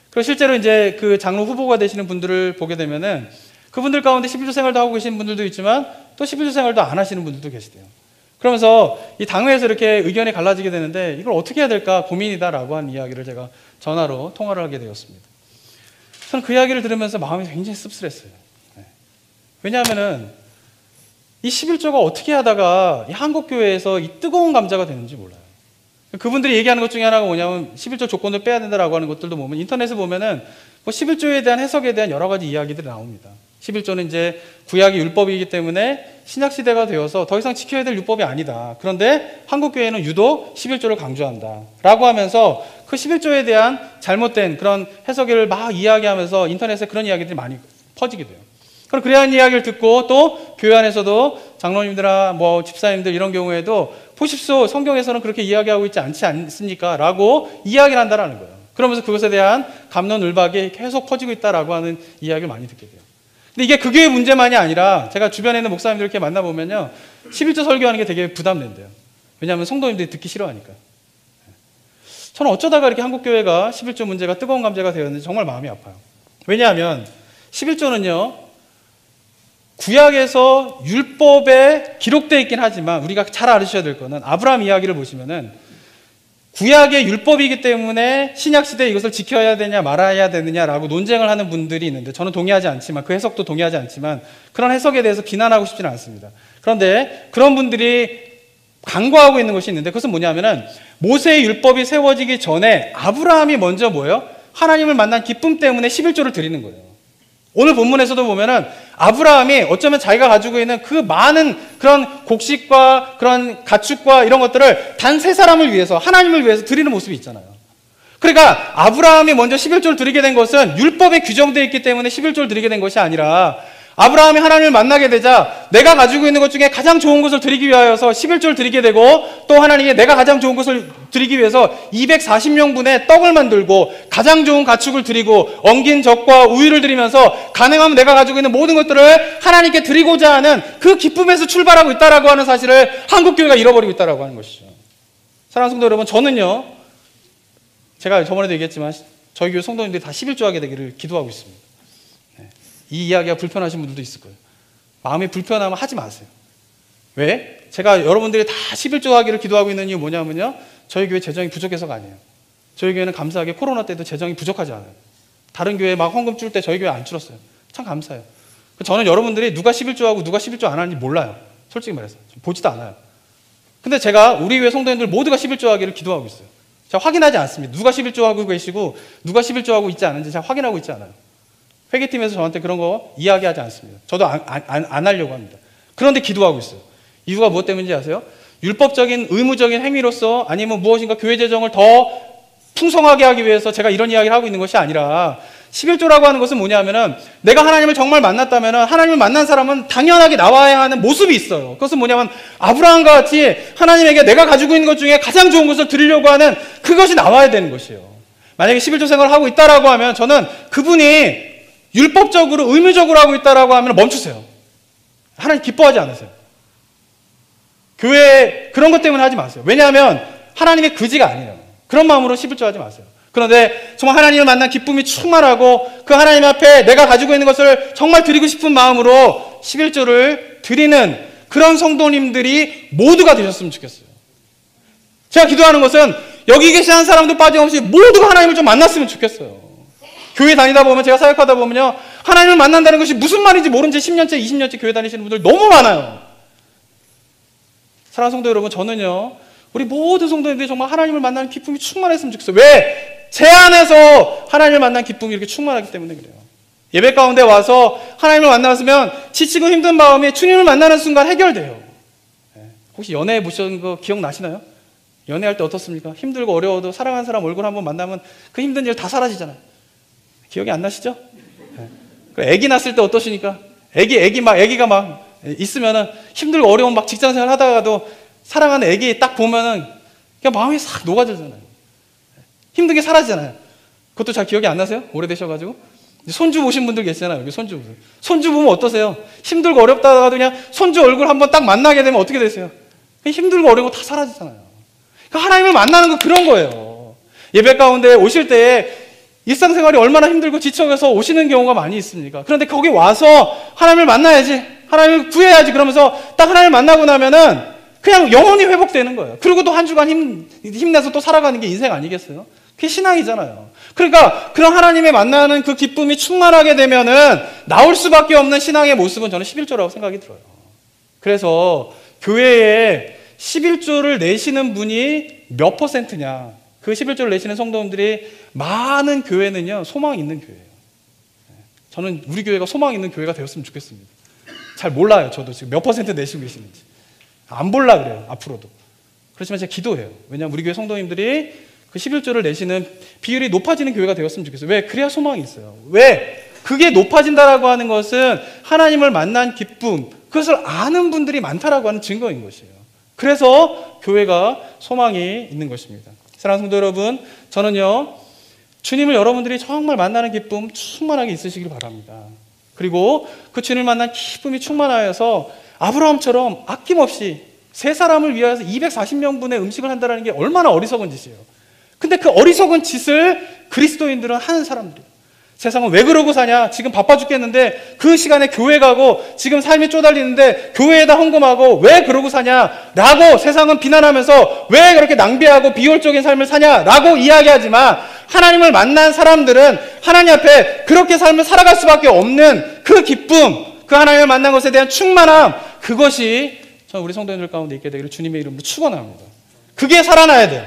그리고 실제로 이제 그 장로 후보가 되시는 분들을 보게 되면은 그분들 가운데 11조 생활도 하고 계시는 분들도 있지만 또 11조 생활도 안 하시는 분들도 계시대요. 그러면서 이 당회에서 이렇게 의견이 갈라지게 되는데 이걸 어떻게 해야 될까 고민이다라고 하는 이야기를 제가 전화로 통화를 하게 되었습니다. 저는 그 이야기를 들으면서 마음이 굉장히 씁쓸했어요. 왜냐하면은 이 11조가 어떻게 하다가 이 한국교회에서 이 뜨거운 감자가 되는지 몰라요. 그분들이 얘기하는 것 중에 하나가 뭐냐면 11조 조건을 빼야 된다라고 하는 것들도 보면 인터넷에 보면은 뭐 11조에 대한 해석에 대한 여러 가지 이야기들이 나옵니다. 11조는 이제 구약이 율법이기 때문에 신약시대가 되어서 더 이상 지켜야 될 율법이 아니다. 그런데 한국교회는 유독 11조를 강조한다 라고 하면서 그 11조에 대한 잘못된 그런 해석을 막 이야기하면서 인터넷에 그런 이야기들이 많이 퍼지게 돼요. 그럼 그러한 이야기를 듣고 또 교회 안에서도 장로님들이나 뭐 집사님들 이런 경우에도 보십시오, 성경에서는 그렇게 이야기하고 있지 않지 않습니까? 라고 이야기를 한다라는 거예요. 그러면서 그것에 대한 갑론을박이 계속 퍼지고 있다라고 하는 이야기를 많이 듣게 돼요. 근데 이게 그 교회 문제만이 아니라 제가 주변에 있는 목사님들 이렇게 만나보면요, 11조 설교하는 게 되게 부담된대요. 왜냐하면 성도님들이 듣기 싫어하니까. 저는 어쩌다가 이렇게 한국교회가 11조 문제가 뜨거운 감자가 되었는지 정말 마음이 아파요. 왜냐하면 11조는요, 구약에서 율법에 기록되어 있긴 하지만 우리가 잘 알으셔야 될 거는 아브라함 이야기를 보시면은 구약의 율법이기 때문에 신약시대에 이것을 지켜야 되냐 말아야 되느냐라고 논쟁을 하는 분들이 있는데 저는 동의하지 않지만 그 해석도 동의하지 않지만 그런 해석에 대해서 비난하고 싶지는 않습니다. 그런데 그런 분들이 간과하고 있는 것이 있는데 그것은 뭐냐면은 모세의 율법이 세워지기 전에 아브라함이 먼저 뭐예요? 하나님을 만난 기쁨 때문에 11조를 드리는 거예요. 오늘 본문에서도 보면은 아브라함이 어쩌면 자기가 가지고 있는 그 많은 그런 곡식과 그런 가축과 이런 것들을 단 세 사람을 위해서 하나님을 위해서 드리는 모습이 있잖아요. 그러니까 아브라함이 먼저 11조를 드리게 된 것은 율법에 규정되어 있기 때문에 11조를 드리게 된 것이 아니라 아브라함이 하나님을 만나게 되자 내가 가지고 있는 것 중에 가장 좋은 것을 드리기 위하여서 11조를 드리게 되고 또 하나님이 내가 가장 좋은 것을 드리기 위해서 240명분의 떡을 만들고 가장 좋은 가축을 드리고 엉긴 젖과 우유를 드리면서 가능하면 내가 가지고 있는 모든 것들을 하나님께 드리고자 하는 그 기쁨에서 출발하고 있다라고 하는 사실을 한국교회가 잃어버리고 있다라고 하는 것이죠. 사랑하는 성도 여러분, 저는요, 제가 저번에도 얘기했지만 저희 교회 성도님들이 다 11조 하게 되기를 기도하고 있습니다. 이 이야기가 불편하신 분들도 있을 거예요. 마음이 불편하면 하지 마세요. 왜? 제가 여러분들이 다 11조 하기를 기도하고 있는 이유 뭐냐면요, 저희 교회 재정이 부족해서가 아니에요. 저희 교회는 감사하게 코로나 때도 재정이 부족하지 않아요. 다른 교회 막 헌금 줄 때 저희 교회 안 줄었어요. 참 감사해요. 저는 여러분들이 누가 11조 하고 누가 11조 안 하는지 몰라요. 솔직히 말해서. 보지도 않아요. 근데 제가 우리 교회 성도님들 모두가 11조 하기를 기도하고 있어요. 제가 확인하지 않습니다. 누가 11조 하고 계시고 누가 11조 하고 있지 않은지 제가 확인하고 있지 않아요. 회계팀에서 저한테 그런 거 이야기하지 않습니다. 저도 안 하려고 합니다. 그런데 기도하고 있어요. 이유가 무엇 때문인지 아세요? 율법적인 의무적인 행위로서 아니면 무엇인가 교회 재정을 더 풍성하게 하기 위해서 제가 이런 이야기를 하고 있는 것이 아니라 11조라고 하는 것은 뭐냐면은 내가 하나님을 정말 만났다면은 하나님을 만난 사람은 당연하게 나와야 하는 모습이 있어요. 그것은 뭐냐면 아브라함과 같이 하나님에게 내가 가지고 있는 것 중에 가장 좋은 것을 드리려고 하는 그것이 나와야 되는 것이에요. 만약에 11조 생활을 하고 있다라고 하면 저는 그분이 율법적으로 의무적으로 하고 있다라고 하면 멈추세요. 하나님 기뻐하지 않으세요. 교회 그런 것 때문에 하지 마세요. 왜냐하면 하나님의 그지가 아니에요. 그런 마음으로 11조 하지 마세요. 그런데 정말 하나님을 만난 기쁨이 충만하고 그 하나님 앞에 내가 가지고 있는 것을 정말 드리고 싶은 마음으로 11조를 드리는 그런 성도님들이 모두가 되셨으면 좋겠어요. 제가 기도하는 것은 여기 계신 사람도 빠짐없이 모두가 하나님을 좀 만났으면 좋겠어요. 교회 다니다 보면 제가 사역하다 보면요, 하나님을 만난다는 것이 무슨 말인지 모른 채 10년째 20년째 교회 다니시는 분들 너무 많아요. 사랑하는 성도 여러분, 저는요, 우리 모든 성도님들이 정말 하나님을 만나는 기쁨이 충만했으면 좋겠어요. 왜? 제 안에서 하나님을 만나는 기쁨이 이렇게 충만하기 때문에 그래요. 예배 가운데 와서 하나님을 만났으면 지치고 힘든 마음이 주님을 만나는 순간 해결돼요. 혹시 연애해 보신 거 기억나시나요? 연애할 때 어떻습니까? 힘들고 어려워도 사랑하는 사람 얼굴 한번 만나면 그 힘든 일 다 사라지잖아요. 기억이 안 나시죠? 애기 낳았을 때 어떠십니까? 애기가 막 있으면은 힘들고 어려운 막 직장 생활 하다가도 사랑하는 애기 딱 보면은 그냥 마음이 싹 녹아들잖아요. 힘든 게 사라지잖아요. 그것도 잘 기억이 안 나세요? 오래되셔가지고. 손주 보신 분들 계시잖아요. 여기 손주 보세요. 손주 보면 어떠세요? 힘들고 어렵다가도 그냥 손주 얼굴 한번 딱 만나게 되면 어떻게 되세요? 힘들고 어려운 거 다 사라지잖아요. 그러니까 하나님을 만나는 건 그런 거예요. 예배 가운데 오실 때에 일상생활이 얼마나 힘들고 지쳐서 오시는 경우가 많이 있습니까? 그런데 거기 와서 하나님을 만나야지, 하나님을 구해야지 그러면서 딱 하나님을 만나고 나면은 그냥 영혼이 회복되는 거예요. 그리고 또 한 주간 힘내서 또 살아가는 게 인생 아니겠어요? 그게 신앙이잖아요. 그러니까 그런 하나님의 만나는 그 기쁨이 충만하게 되면은 나올 수밖에 없는 신앙의 모습은 저는 11조라고 생각이 들어요. 그래서 교회에 11조를 내시는 분이 몇 %냐? 그 11조를 내시는 성도님들이 많은 교회는요, 소망이 있는 교회예요. 저는 우리 교회가 소망이 있는 교회가 되었으면 좋겠습니다. 잘 몰라요, 저도 지금 몇 % 내시고 계시는지. 안 볼라 그래요, 앞으로도. 그렇지만 제가 기도해요. 왜냐하면 우리 교회 성도님들이 그 11조를 내시는 비율이 높아지는 교회가 되었으면 좋겠어요. 왜? 그래야 소망이 있어요. 왜? 그게 높아진다라고 하는 것은 하나님을 만난 기쁨, 그것을 아는 분들이 많다라고 하는 증거인 것이에요. 그래서 교회가 소망이 있는 것입니다. 사랑하는 성도 여러분, 저는요, 주님을 여러분들이 정말 만나는 기쁨 충만하게 있으시길 바랍니다. 그리고 그 주님을 만난 기쁨이 충만하여서 아브라함처럼 아낌없이 세 사람을 위하여서 240명분의 음식을 한다는 게 얼마나 어리석은 짓이에요. 근데 그 어리석은 짓을 그리스도인들은 하는 사람들이에요. 세상은 왜 그러고 사냐? 지금 바빠 죽겠는데 그 시간에 교회 가고 지금 삶이 쪼달리는데 교회에다 헌금하고 왜 그러고 사냐? 라고 세상은 비난하면서 왜 그렇게 낭비하고 비효율적인 삶을 사냐? 라고 이야기하지만 하나님을 만난 사람들은 하나님 앞에 그렇게 삶을 살아갈 수밖에 없는 그 기쁨, 그 하나님을 만난 것에 대한 충만함, 그것이 저는 우리 성도님들 가운데 있게 되기를 주님의 이름으로 축원합니다. 그게 살아나야 돼요.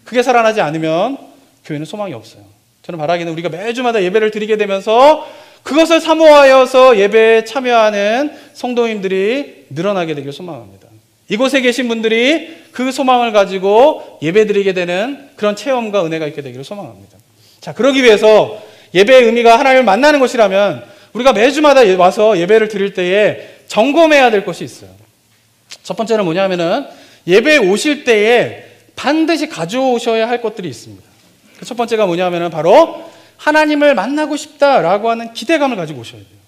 그게 살아나지 않으면 교회는 소망이 없어요. 저는 바라기는 우리가 매주마다 예배를 드리게 되면서 그것을 사모하여서 예배에 참여하는 성도님들이 늘어나게 되길 소망합니다. 이곳에 계신 분들이 그 소망을 가지고 예배 드리게 되는 그런 체험과 은혜가 있게 되기를 소망합니다. 자, 그러기 위해서 예배의 의미가 하나님을 만나는 것이라면 우리가 매주마다 와서 예배를 드릴 때에 점검해야 될 것이 있어요. 첫 번째는 뭐냐면은 예배에 오실 때에 반드시 가져오셔야 할 것들이 있습니다. 첫 번째가 뭐냐면은 바로 하나님을 만나고 싶다라고 하는 기대감을 가지고 오셔야 돼요.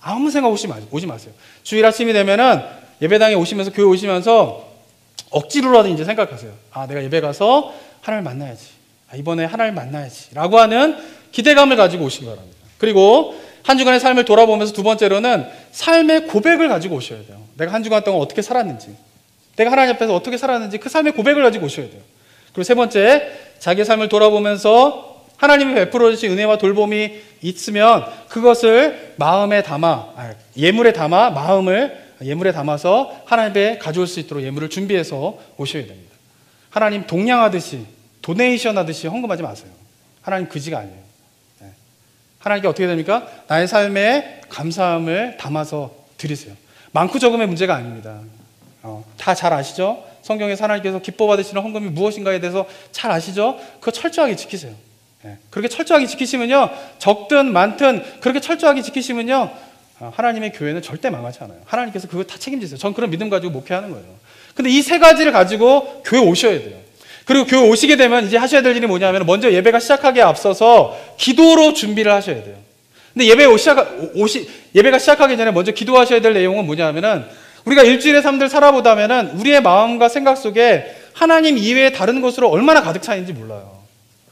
아무 생각 오지 마세요. 주일 아침이 되면은 예배당에 오시면서 교회 오시면서 억지로라도 이제 생각하세요. 아, 내가 예배 가서 하나님을 만나야지. 아, 이번에 하나님을 만나야지라고 하는 기대감을 가지고 오시기 바랍니다. 그리고 한 주간의 삶을 돌아보면서 두 번째로는 삶의 고백을 가지고 오셔야 돼요. 내가 한 주간 동안 어떻게 살았는지, 내가 하나님 앞에서 어떻게 살았는지 그 삶의 고백을 가지고 오셔야 돼요. 그리고 세 번째, 자기의 삶을 돌아보면서 하나님이 베풀어 주신 은혜와 돌봄이 있으면 그것을 마음에 담아, 예물에 담아서 하나님께 가져올 수 있도록 예물을 준비해서 오셔야 됩니다. 하나님 동냥하듯이, 도네이션 하듯이 헌금하지 마세요. 하나님 그지가 아니에요. 하나님께 어떻게 됩니까? 나의 삶에 감사함을 담아서 드리세요. 많고 적음의 문제가 아닙니다. 다 잘 아시죠? 성경에서 하나님께서 기뻐 받으시는 헌금이 무엇인가에 대해서 잘 아시죠? 그거 철저하게 지키세요. 그렇게 철저하게 지키시면요, 적든 많든 그렇게 철저하게 지키시면요, 하나님의 교회는 절대 망하지 않아요. 하나님께서 그거 다 책임지세요. 전 그런 믿음 가지고 목회하는 거예요. 근데 이 세 가지를 가지고 교회 오셔야 돼요. 그리고 교회 오시게 되면 이제 하셔야 될 일이 뭐냐면 먼저 예배가 시작하기에 앞서서 기도로 준비를 하셔야 돼요. 근데 예배가 시작하기 전에 먼저 기도하셔야 될 내용은 뭐냐면은 우리가 일주일의 삶들 살아보다면은 우리의 마음과 생각 속에 하나님 이외에 다른 것으로 얼마나 가득 차 있는지 몰라요.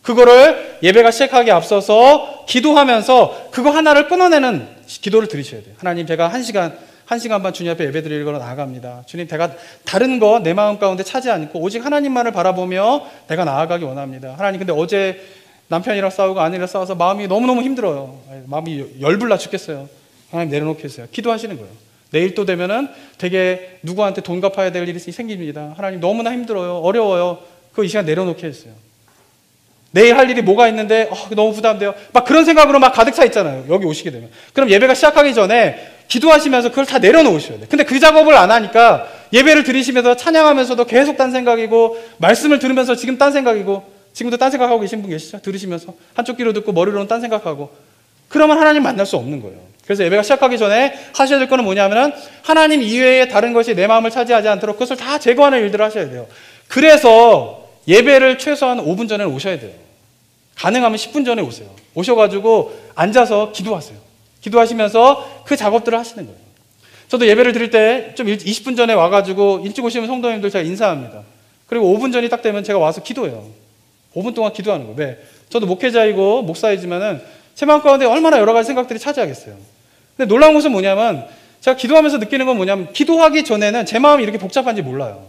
그거를 예배가 시작하기에 앞서서 기도하면서 그거 하나를 끊어내는 기도를 드리셔야 돼요. 하나님, 제가 한 시간 반 주님 앞에 예배 드리러 나아갑니다. 주님, 제가 다른 거 내 마음 가운데 차지 않고 오직 하나님만을 바라보며 내가 나아가기 원합니다. 하나님, 근데 어제 남편이랑 싸우고 아내랑 싸워서 마음이 너무너무 힘들어요. 마음이 열불나 죽겠어요. 하나님, 내려놓겠어요. 기도하시는 거예요. 내일 또 되면은 되게 누구한테 돈 갚아야 될 일이 생깁니다. 하나님 너무나 힘들어요. 어려워요. 그거 이 시간 내려놓게 했어요. 내일 할 일이 뭐가 있는데 너무 부담돼요. 막 그런 생각으로 막 가득 차 있잖아요. 여기 오시게 되면. 그럼 예배가 시작하기 전에 기도하시면서 그걸 다 내려놓으셔야 돼요. 근데 그 작업을 안 하니까 예배를 드리시면서 찬양하면서도 계속 딴 생각이고 말씀을 들으면서 지금 딴 생각이고 지금도 딴 생각하고 계신 분 계시죠? 들으시면서 한쪽 귀로 듣고 머리로는 딴 생각하고 그러면 하나님 만날 수 없는 거예요. 그래서 예배가 시작하기 전에 하셔야 될 거는 뭐냐면은 하나님 이외에 다른 것이 내 마음을 차지하지 않도록 그것을 다 제거하는 일들을 하셔야 돼요. 그래서 예배를 최소한 5분 전에 오셔야 돼요. 가능하면 10분 전에 오세요. 오셔가지고 앉아서 기도하세요. 기도하시면서 그 작업들을 하시는 거예요. 저도 예배를 드릴 때 좀 20분 전에 와가지고 일찍 오시는 성도님들 제가 인사합니다. 그리고 5분 전이 딱 되면 제가 와서 기도해요. 5분 동안 기도하는 거예요. 왜? 저도 목회자이고 목사이지만은 제 마음 가운데 얼마나 여러 가지 생각들이 차지하겠어요. 근데 놀라운 것은 뭐냐면 제가 기도하면서 느끼는 건 뭐냐면 기도하기 전에는 제 마음이 이렇게 복잡한지 몰라요.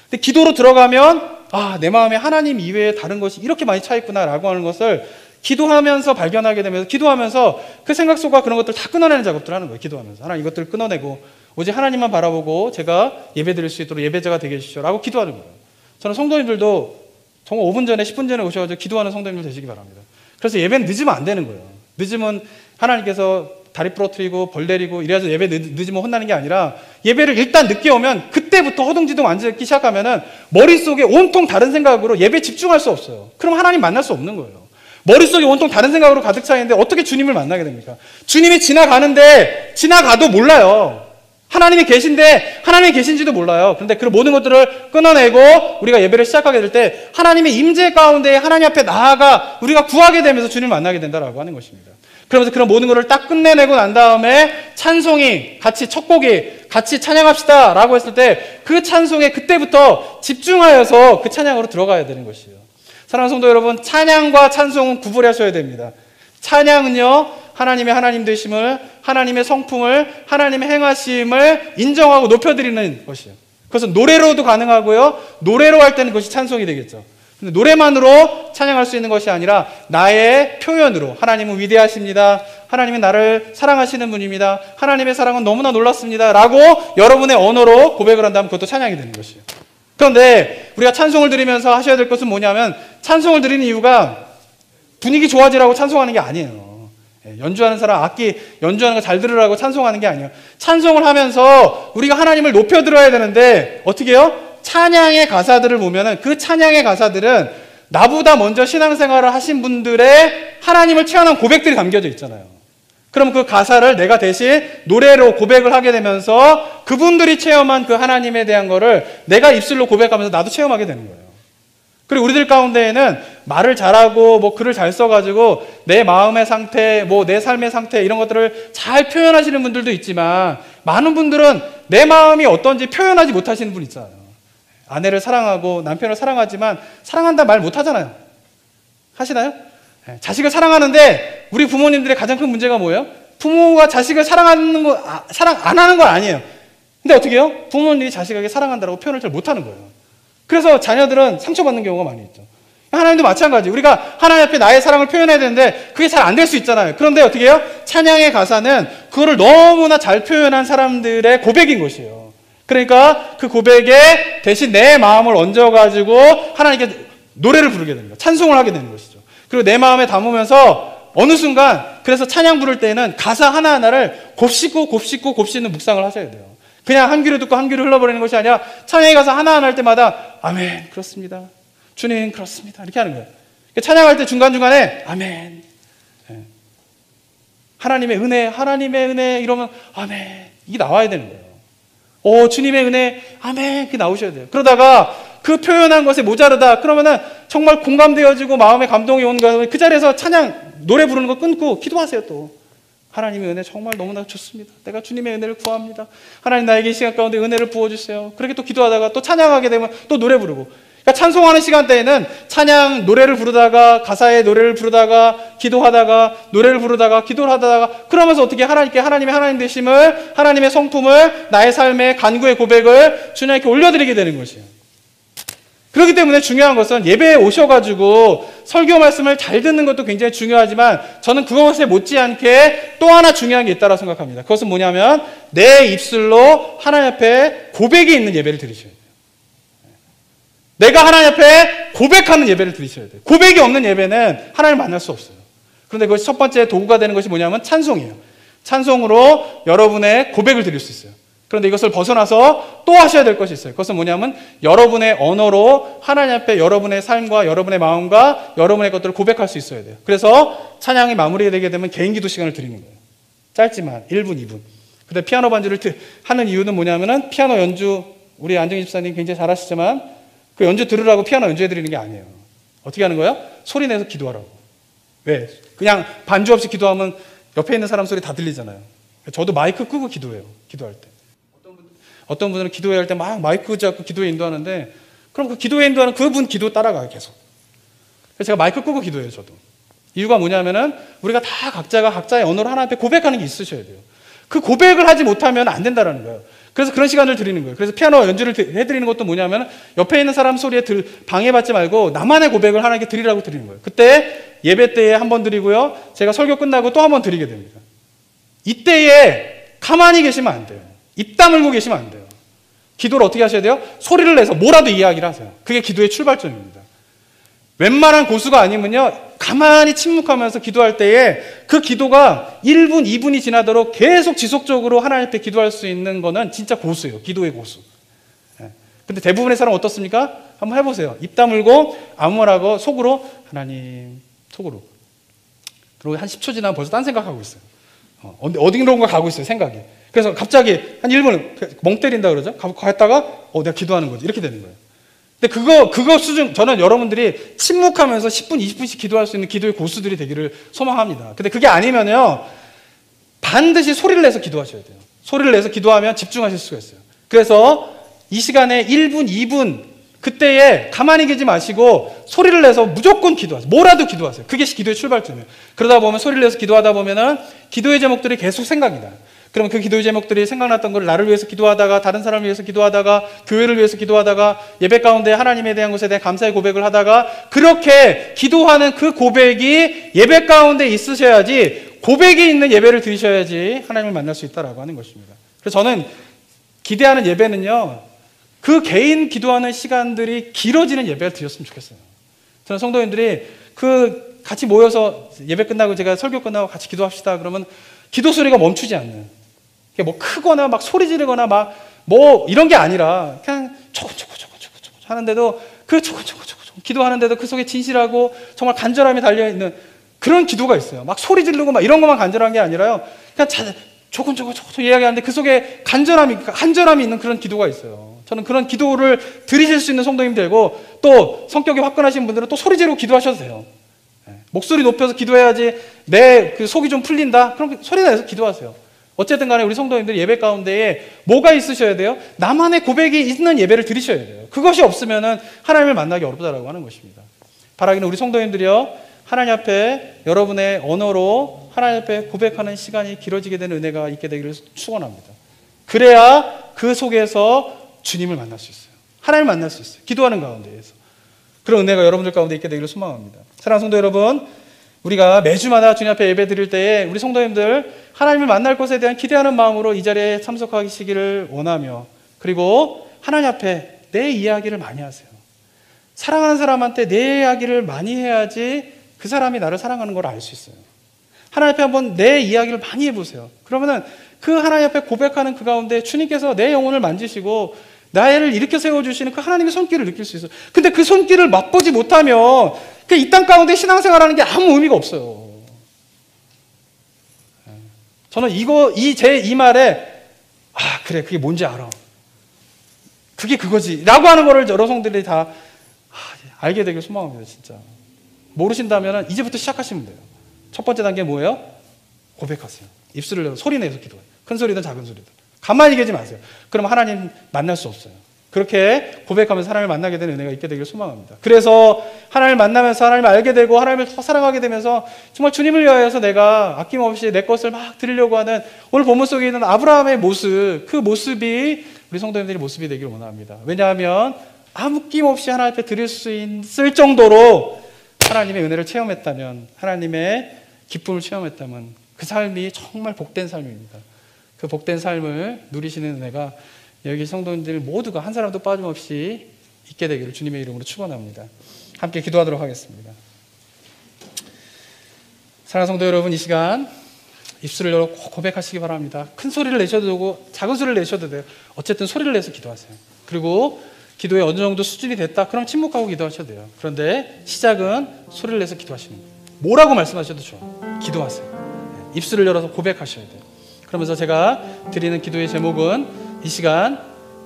근데 기도로 들어가면 내 마음에 하나님 이외에 다른 것이 이렇게 많이 차 있구나라고 하는 것을 기도하면서 발견하게 되면서 기도하면서 그 생각 속과 그런 것들 다 끊어내는 작업들을 하는 거예요. 기도하면서 하나님 이것들을 끊어내고 오직 하나님만 바라보고 제가 예배 드릴 수 있도록 예배자가 되게 해주시오 라고 기도하는 거예요. 저는 성도님들도 정말 5분 전에 10분 전에 오셔가지고 기도하는 성도님들 되시기 바랍니다. 그래서 예배는 늦으면 안 되는 거예요. 늦으면 하나님께서 다리 부러뜨리고 벌 내리고 이래서 예배 늦으면 혼나는 게 아니라 예배를 일단 늦게 오면 그때부터 허둥지둥 앉기 시작하면은 머릿속에 온통 다른 생각으로 예배에 집중할 수 없어요. 그럼 하나님 만날 수 없는 거예요. 머릿속에 온통 다른 생각으로 가득 차 있는데 어떻게 주님을 만나게 됩니까? 주님이 지나가는데 지나가도 몰라요. 하나님이 계신데 하나님이 계신지도 몰라요. 그런데 그 모든 것들을 끊어내고 우리가 예배를 시작하게 될 때 하나님의 임재 가운데 하나님 앞에 나아가 우리가 구하게 되면서 주님을 만나게 된다라고 하는 것입니다. 그러면서 그런 모든 것을 딱 끝내내고 난 다음에 찬송이 같이 첫 곡이 같이 찬양합시다 라고 했을 때 그 찬송에 그때부터 집중하여서 그 찬양으로 들어가야 되는 것이에요. 사랑하는 성도 여러분, 찬양과 찬송은 구분하셔야 됩니다. 찬양은요, 하나님의 하나님 되심을, 하나님의 성품을, 하나님의 행하심을 인정하고 높여드리는 것이에요. 그것은 노래로도 가능하고요, 노래로 할 때는 그것이 찬송이 되겠죠. 근데 노래만으로 찬양할 수 있는 것이 아니라 나의 표현으로 하나님은 위대하십니다. 하나님은 나를 사랑하시는 분입니다. 하나님의 사랑은 너무나 놀랐습니다. 라고 여러분의 언어로 고백을 한다면 그것도 찬양이 되는 것이에요. 그런데 우리가 찬송을 드리면서 하셔야 될 것은 뭐냐면 찬송을 드리는 이유가 분위기 좋아지라고 찬송하는 게 아니에요. 연주하는 사람 악기 연주하는 거 잘 들으라고 찬송하는 게 아니에요. 찬송을 하면서 우리가 하나님을 높여 들어야 되는데 어떻게 해요? 찬양의 가사들을 보면은 그 찬양의 가사들은 나보다 먼저 신앙생활을 하신 분들의 하나님을 체험한 고백들이 담겨져 있잖아요. 그럼 그 가사를 내가 대신 노래로 고백을 하게 되면서 그분들이 체험한 그 하나님에 대한 거를 내가 입술로 고백하면서 나도 체험하게 되는 거예요. 그리고 우리들 가운데에는 말을 잘하고 글을 잘 써가지고 내 마음의 상태, 내 삶의 상태 이런 것들을 잘 표현하시는 분들도 있지만 많은 분들은 내 마음이 어떤지 표현하지 못하시는 분 있잖아요. 아내를 사랑하고 남편을 사랑하지만 사랑한다 말 못하잖아요. 하시나요? 자식을 사랑하는데 우리 부모님들의 가장 큰 문제가 뭐예요? 부모가 자식을 사랑하는 거, 사랑 안 하는 건 아니에요. 근데 어떻게 해요? 부모님이 자식에게 사랑한다고 표현을 잘 못하는 거예요. 그래서 자녀들은 상처받는 경우가 많이 있죠. 하나님도 마찬가지. 우리가 하나님 앞에 나의 사랑을 표현해야 되는데 그게 잘 안 될 수 있잖아요. 그런데 어떻게 해요? 찬양의 가사는 그거를 너무나 잘 표현한 사람들의 고백인 것이에요. 그러니까 그 고백에 대신 내 마음을 얹어가지고 하나님께 노래를 부르게 됩니다. 찬송을 하게 되는 것이죠. 그리고 내 마음에 담으면서 어느 순간 그래서 찬양 부를 때는 가사 하나하나를 곱씹고 묵상을 하셔야 돼요. 그냥 한 귀로 듣고 한 귀로 흘러버리는 것이 아니라 찬양의 가사 하나하나 할 때마다 아멘 그렇습니다. 주님 그렇습니다. 이렇게 하는 거예요. 찬양할 때 중간중간에 아멘 하나님의 은혜 이러면 아멘 이게 나와야 되는 거예요. 주님의 은혜 아멘 이렇게 나오셔야 돼요. 그러다가 그 표현한 것에 모자르다 그러면은 정말 공감되어지고 마음에 감동이 오는 거예요. 그 자리에서 찬양 노래 부르는 거 끊고 기도하세요. 또 하나님의 은혜 정말 너무나 좋습니다. 내가 주님의 은혜를 구합니다. 하나님 나에게 이 시간 가운데 은혜를 부어주세요. 그렇게 또 기도하다가 또 찬양하게 되면 또 노래 부르고 그러니까 찬송하는 시간대에는 찬양 노래를 부르다가 가사의 노래를 부르다가 기도하다가 노래를 부르다가 기도를 하다가 그러면서 어떻게 하나님께 하나님의 하나님 되심을 하나님의 성품을 나의 삶의 간구의 고백을 주님께 올려드리게 되는 것이에요. 그렇기 때문에 중요한 것은 예배에 오셔가지고 설교 말씀을 잘 듣는 것도 굉장히 중요하지만 저는 그것에 못지않게 또 하나 중요한 게 있다고 생각합니다. 그것은 뭐냐면 내 입술로 하나님 앞에 고백이 있는 예배를 드리셔야 돼요. 내가 하나님 앞에 고백하는 예배를 드리셔야 돼요. 고백이 없는 예배는 하나님을 만날 수 없어요. 그런데 그것이 첫 번째 도구가 되는 것이 뭐냐면 찬송이에요. 찬송으로 여러분의 고백을 드릴 수 있어요. 그런데 이것을 벗어나서 또 하셔야 될 것이 있어요. 그것은 뭐냐면 여러분의 언어로 하나님 앞에 여러분의 삶과 여러분의 마음과 여러분의 것들을 고백할 수 있어야 돼요. 그래서 찬양이 마무리되게 되면 개인 기도 시간을 드리는 거예요. 짧지만 1분, 2분. 근데 피아노 반주를 하는 이유는 뭐냐면은 피아노 연주, 우리 안정희 집사님 굉장히 잘하시지만 그 연주 들으라고 피아노 연주해 드리는 게 아니에요. 어떻게 하는 거예요? 소리 내서 기도하라고. 왜? 그냥 반주 없이 기도하면 옆에 있는 사람 소리 다 들리잖아요. 저도 마이크 끄고 기도해요. 기도할 때. 어떤 분들은 기도해야 할 때 막 마이크 잡고 기도에 인도하는데 그럼 그 기도에 인도하는 그분 기도 따라가요, 계속. 그래서 제가 마이크 끄고 기도해요, 저도. 이유가 뭐냐면은 우리가 다 각자가 각자의 언어로 하나님 앞에 고백하는 게 있으셔야 돼요. 그 고백을 하지 못하면 안 된다라는 거예요. 그래서 그런 시간을 드리는 거예요. 그래서 피아노 연주를 해드리는 것도 뭐냐면 옆에 있는 사람 소리에 방해받지 말고 나만의 고백을 하나님께 드리라고 드리는 거예요. 그때 예배 때에 한 번 드리고요. 제가 설교 끝나고 또 한 번 드리게 됩니다. 이때에 가만히 계시면 안 돼요. 입 다물고 계시면 안 돼요. 기도를 어떻게 하셔야 돼요? 소리를 내서 뭐라도 이야기를 하세요. 그게 기도의 출발점입니다. 웬만한 고수가 아니면요, 가만히 침묵하면서 기도할 때에 그 기도가 1분, 2분이 지나도록 계속 지속적으로 하나님 앞에 기도할 수 있는 거는 진짜 고수예요. 기도의 고수. 근데 대부분의 사람은 어떻습니까? 한번 해보세요. 입 다물고 아무 말하고 속으로 하나님, 속으로. 그리고 한 10초 지나면 벌써 딴 생각하고 있어요. 어딘가 가고 있어요, 생각이. 그래서 갑자기 한 1분 멍 때린다 그러죠? 갔다가 내가 기도하는 거지. 이렇게 되는 거예요. 근데 그거 수준, 저는 여러분들이 침묵하면서 10분, 20분씩 기도할 수 있는 기도의 고수들이 되기를 소망합니다. 근데 그게 아니면요, 반드시 소리를 내서 기도하셔야 돼요. 소리를 내서 기도하면 집중하실 수가 있어요. 그래서 이 시간에 1분, 2분, 그때에 가만히 계지 마시고 소리를 내서 무조건 기도하세요. 뭐라도 기도하세요. 그게 기도의 출발점이에요. 그러다 보면 소리를 내서 기도하다 보면은 기도의 제목들이 계속 생각이 나요. 그러면 그 기도의 제목들이 생각났던 걸 나를 위해서 기도하다가, 다른 사람을 위해서 기도하다가, 교회를 위해서 기도하다가, 예배 가운데 하나님에 대한 것에 대한 감사의 고백을 하다가, 그렇게 기도하는 그 고백이 예배 가운데 있으셔야지, 고백이 있는 예배를 드리셔야지 하나님을 만날 수 있다라고 하는 것입니다. 그래서 저는 기대하는 예배는요, 그 개인 기도하는 시간들이 길어지는 예배를 드렸으면 좋겠어요. 저는 성도님들이 같이 모여서 예배 끝나고 제가 설교 끝나고 같이 기도합시다 그러면 기도 소리가 멈추지 않는, 뭐 크거나 막 소리 지르거나 막 뭐 이런 게 아니라 그냥 조곤조곤 하는데도 그 조곤 기도하는데도 그 속에 진실하고 정말 간절함이 달려있는 그런 기도가 있어요. 막 소리 지르고 막 이런 것만 간절한 게 아니라요. 그냥 조곤 이야기하는데 그 속에 간절함이 있는 그런 기도가 있어요. 저는 그런 기도를 드리실 수 있는 성도님 되고, 또 성격이 화끈하신 분들은 또 소리 지르고 기도하셔도 돼요. 목소리 높여서 기도해야지 내 그 속이 좀 풀린다? 그럼 소리 내서 기도하세요. 어쨌든 간에 우리 성도님들 예배 가운데에 뭐가 있으셔야 돼요? 나만의 고백이 있는 예배를 드리셔야 돼요. 그것이 없으면은 하나님을 만나기 어렵다라고 하는 것입니다. 바라기는 우리 성도님들이요, 하나님 앞에 여러분의 언어로 하나님 앞에 고백하는 시간이 길어지게 되는 은혜가 있게 되기를 축원합니다. 그래야 그 속에서 주님을 만날 수 있어요. 하나님을 만날 수 있어요. 기도하는 가운데에서. 그런 은혜가 여러분들 가운데 있게 되기를 소망합니다. 사랑하는 성도 여러분, 우리가 매주마다 주님 앞에 예배 드릴 때에 우리 성도님들 하나님을 만날 것에 대한 기대하는 마음으로 이 자리에 참석하시기를 원하며, 그리고 하나님 앞에 내 이야기를 많이 하세요. 사랑하는 사람한테 내 이야기를 많이 해야지 그 사람이 나를 사랑하는 걸 알 수 있어요. 하나님 앞에 한번 내 이야기를 많이 해보세요. 그러면은 그 하나님 앞에 고백하는 그 가운데 주님께서 내 영혼을 만지시고 나를 일으켜 세워주시는 그 하나님의 손길을 느낄 수 있어요. 근데 그 손길을 맛보지 못하면 이 땅 가운데 신앙생활하는 게 아무 의미가 없어요. 저는 이 말에 그래, 그게 뭔지 알아. 그게 그거지 라고 하는 거를 여러 성들이 다 알게 되길 소망합니다. 진짜 모르신다면 이제부터 시작하시면 돼요. 첫 번째 단계 뭐예요? 고백하세요. 입술을 내서 소리 내서 기도해요. 큰 소리든 작은 소리든. 가만히 계지 마세요. 그럼 하나님 만날 수 없어요. 그렇게 고백하면서 하나님을 만나게 되는 은혜가 있게 되기를 소망합니다. 그래서 하나님을 만나면서 하나님을 알게 되고 하나님을 더 사랑하게 되면서 정말 주님을 위하여서 내가 아낌없이 내 것을 막 드리려고 하는 오늘 본문 속에 있는 아브라함의 모습, 그 모습이 우리 성도님들의 모습이 되기를 원합니다. 왜냐하면 아낌없이 하나님 앞에 드릴 수 있을 정도로 하나님의 은혜를 체험했다면, 하나님의 기쁨을 체험했다면 그 삶이 정말 복된 삶입니다. 그 복된 삶을 누리시는 은혜가 여기 성도님들 모두가 한 사람도 빠짐없이 있게 되기를 주님의 이름으로 축원합니다. 함께 기도하도록 하겠습니다. 사랑하는 성도 여러분, 이 시간 입술을 열어 고백하시기 바랍니다. 큰 소리를 내셔도 되고 작은 소리를 내셔도 돼요. 어쨌든 소리를 내서 기도하세요. 그리고 기도에 어느 정도 수준이 됐다, 그럼 침묵하고 기도하셔도 돼요. 그런데 시작은 소리를 내서 기도하시는 거예요. 뭐라고 말씀하셔도 좋아요. 기도하세요. 입술을 열어서 고백하셔야 돼요. 그러면서 제가 드리는 기도의 제목은 이 시간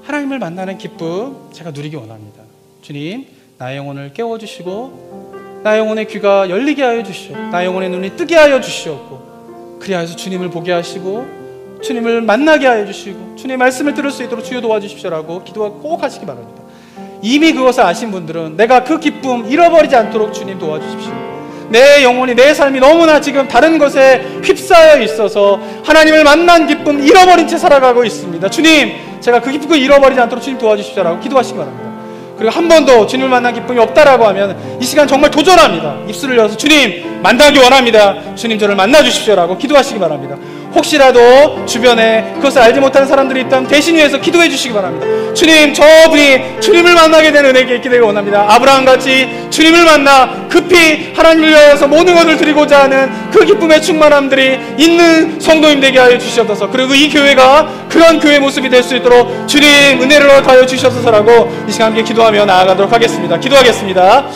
하나님을 만나는 기쁨 제가 누리기 원합니다. 주님, 나의 영혼을 깨워주시고 나의 영혼의 귀가 열리게 하여 주시옵고 나의 영혼의 눈이 뜨게 하여 주시옵고 그리하여서 주님을 보게 하시고 주님을 만나게 하여 주시고 주님의 말씀을 들을 수 있도록 주여 도와주십시오라고 기도가 꼭 하시기 바랍니다. 이미 그것을 아신 분들은 내가 그 기쁨 잃어버리지 않도록 주님 도와주십시오. 내 영혼이, 내 삶이 너무나 지금 다른 것에 휩싸여 있어서 하나님을 만난 기쁨 잃어버린 채 살아가고 있습니다. 주님, 제가 그 기쁨을 잃어버리지 않도록 주님 도와주십시오라고 기도하시기 바랍니다. 그리고 한 번도 주님을 만난 기쁨이 없다라고 하면 이 시간 정말 도전합니다. 입술을 열어서 주님 만나기 원합니다. 주님 저를 만나주십시오라고 기도하시기 바랍니다. 혹시라도 주변에 그것을 알지 못하는 사람들이 있다면 대신 위해서 기도해 주시기 바랍니다. 주님, 저분이 주님을 만나게 되는 은혜가 있게 되기 원합니다. 아브라함같이 주님을 만나 급히 하나님을 위하여서 모든 것을 드리고자 하는 그 기쁨의 충만함들이 있는 성도님 되게 하여 주시옵소서. 그리고 이 교회가 그런 교회 모습이 될 수 있도록 주님 은혜를 더하여 주시옵소서라고 이 시간 함께 기도하며 나아가도록 하겠습니다. 기도하겠습니다.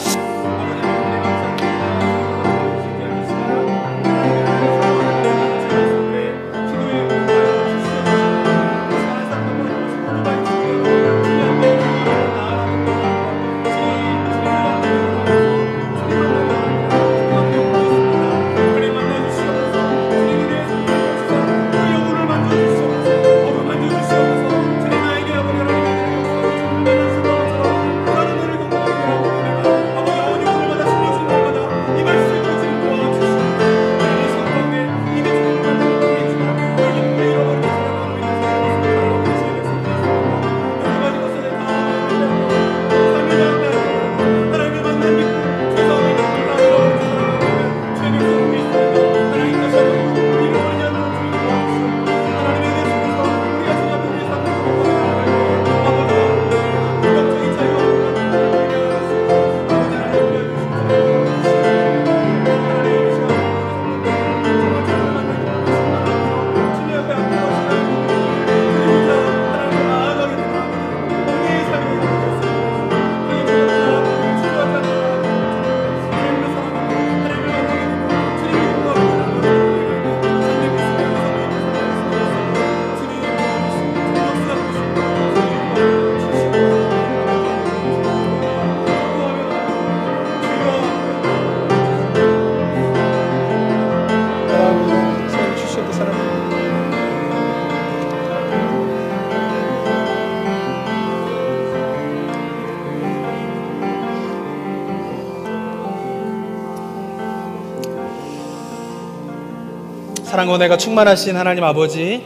사랑과 은혜가 충만하신 하나님 아버지,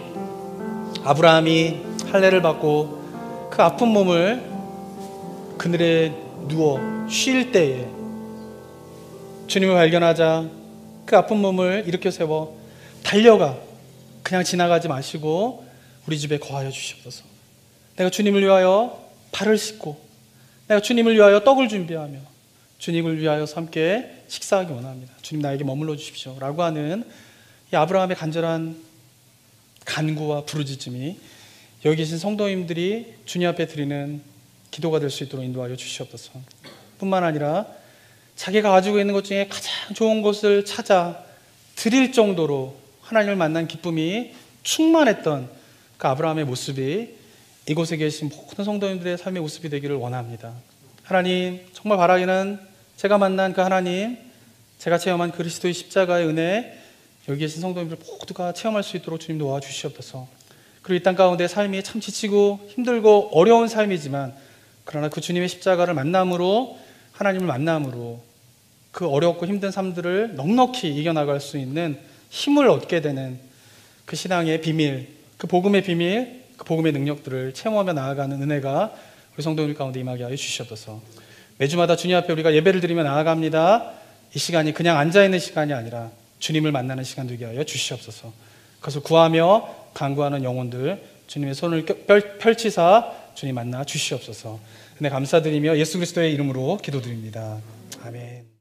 아브라함이 할례를 받고 그 아픈 몸을 그늘에 누워 쉴 때에 주님을 발견하자 그 아픈 몸을 일으켜 세워 달려가 그냥 지나가지 마시고 우리 집에 거하여 주시옵소서. 내가 주님을 위하여 발을 씻고 내가 주님을 위하여 떡을 준비하며 주님을 위하여 함께 식사하기 원합니다. 주님 나에게 머물러 주십시오 라고 하는 이 아브라함의 간절한 간구와 부르짖음이 여기 계신 성도님들이 주님 앞에 드리는 기도가 될 수 있도록 인도하여 주시옵소서. 뿐만 아니라 자기가 가지고 있는 것 중에 가장 좋은 것을 찾아 드릴 정도로 하나님을 만난 기쁨이 충만했던 그 아브라함의 모습이 이곳에 계신 모든 성도님들의 삶의 모습이 되기를 원합니다. 하나님, 정말 바라기는 제가 만난 그 하나님, 제가 체험한 그리스도의 십자가의 은혜, 여기 계신 성도님들 모두가 체험할 수 있도록 주님 도와주시옵소서. 그리고 이 땅 가운데 삶이 참 지치고 힘들고 어려운 삶이지만 그러나 그 주님의 십자가를 만남으로, 하나님을 만남으로 그 어렵고 힘든 삶들을 넉넉히 이겨나갈 수 있는 힘을 얻게 되는 그 신앙의 비밀, 그 복음의 비밀, 그 복음의 능력들을 체험하며 나아가는 은혜가 우리 성도들 가운데 임하게 하여 주시옵소서. 매주마다 주님 앞에 우리가 예배를 드리며 나아갑니다. 이 시간이 그냥 앉아있는 시간이 아니라 주님을 만나는 시간 되게 하여 주시옵소서. 그것을 구하며 간구하는 영혼들 주님의 손을 펼치사 주님 만나 주시옵소서. 네, 감사드리며 예수 그리스도의 이름으로 기도드립니다. 아멘.